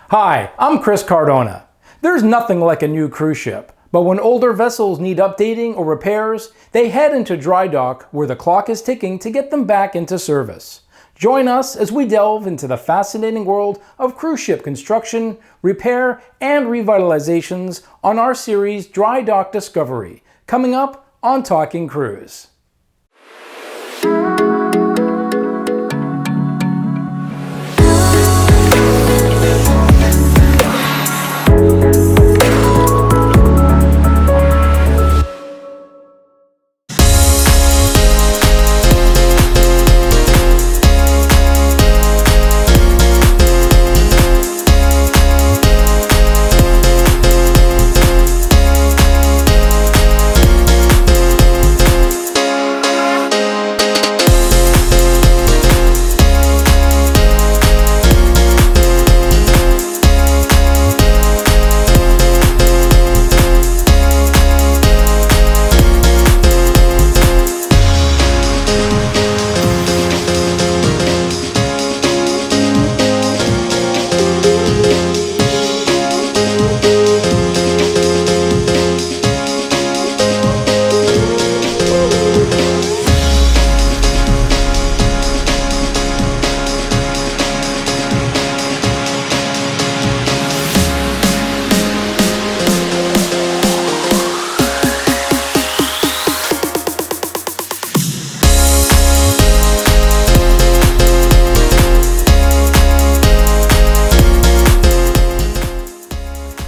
Hi, I'm Chris Cardona. There's nothing like a new cruise ship, but when older vessels need updating or repairs, they head into dry dock where the clock is ticking to get them back into service. Join us as we delve into the fascinating world of cruise ship construction, repair, and revitalizations on our series Dry Dock Discovery, coming up on Talking Cruise.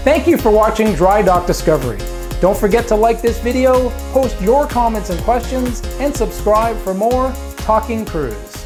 Thank you for watching Dry Dock Discovery. Don't forget to like this video, post your comments and questions, and subscribe for more Talking Cruise.